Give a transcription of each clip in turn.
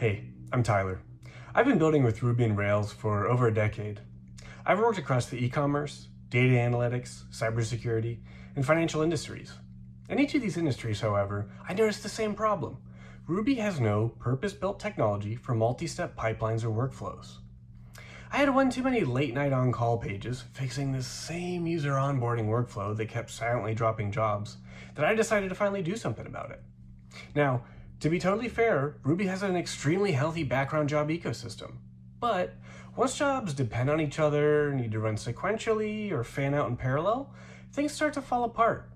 Hey, I'm Tyler. I've been building with Ruby and Rails for over a decade. I've worked across the e-commerce, data analytics, cybersecurity, and financial industries. In each of these industries, however, I noticed the same problem. Ruby has no purpose-built technology for multi-step pipelines or workflows. I had one too many late-night on-call pages fixing this same user onboarding workflow that kept silently dropping jobs that I decided to finally do something about it. Now, to be totally fair, Ruby has an extremely healthy background job ecosystem. But once jobs depend on each other, need to run sequentially, or fan out in parallel, things start to fall apart.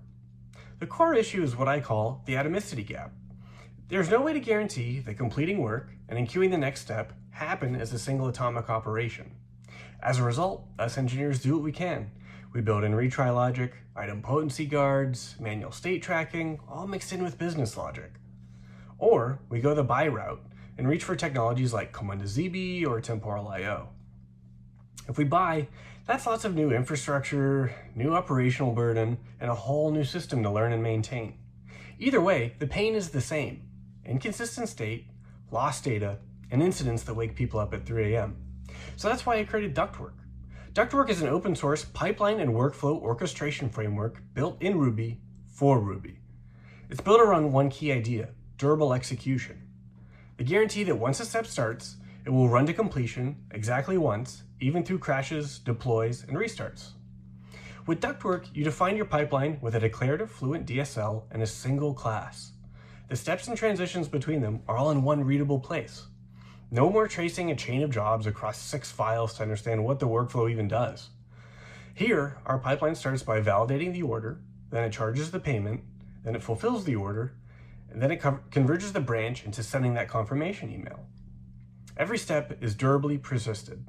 The core issue is what I call the atomicity gap. There's no way to guarantee that completing work and enqueuing the next step happen as a single atomic operation. As a result, us engineers do what we can. We build in retry logic, item potency guards, manual state tracking, all mixed in with business logic. Or we go the buy route and reach for technologies like Command ZB or temporal I/O. If we buy, that's lots of new infrastructure, new operational burden, and a whole new system to learn and maintain. Either way, the pain is the same: inconsistent state, lost data, and incidents that wake people up at 3 a.m. So that's why I created Ductwork. Ductwork is an open source pipeline and workflow orchestration framework built in Ruby for Ruby. It's built around one key idea: durable execution. The guarantee that once a step starts, it will run to completion exactly once, even through crashes, deploys, and restarts. With Ductwork, you define your pipeline with a declarative fluent DSL and a single class. The steps and transitions between them are all in one readable place. No more tracing a chain of jobs across 6 files to understand what the workflow even does. Here, our pipeline starts by validating the order, then it charges the payment, then it fulfills the order, and then it converges the branch into sending that confirmation email. Every step is durably persisted.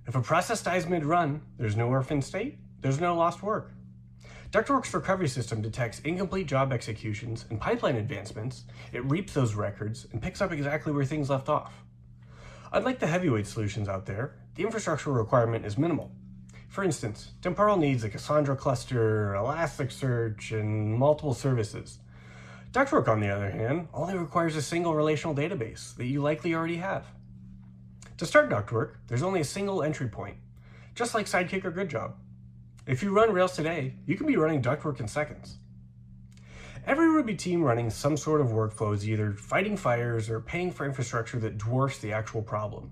If a process dies mid-run, there's no orphan state, there's no lost work. Ductwork's recovery system detects incomplete job executions and pipeline advancements. It reaps those records and picks up exactly where things left off. Unlike the heavyweight solutions out there, the infrastructure requirement is minimal. For instance, temporal needs a Cassandra cluster, Elasticsearch, and multiple services. Ductwork, on the other hand, only requires a single relational database that you likely already have. To start Ductwork, there's only a single entry point, just like Sidekick or GoodJob. If you run Rails today, you can be running Ductwork in seconds. Every Ruby team running some sort of workflow is either fighting fires or paying for infrastructure that dwarfs the actual problem.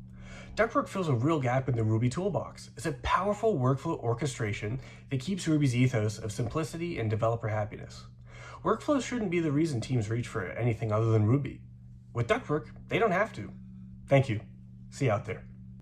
Ductwork fills a real gap in the Ruby toolbox. It's a powerful workflow orchestration that keeps Ruby's ethos of simplicity and developer happiness. Workflows shouldn't be the reason teams reach for anything other than Ruby. With Ductwork, they don't have to. Thank you. See you out there.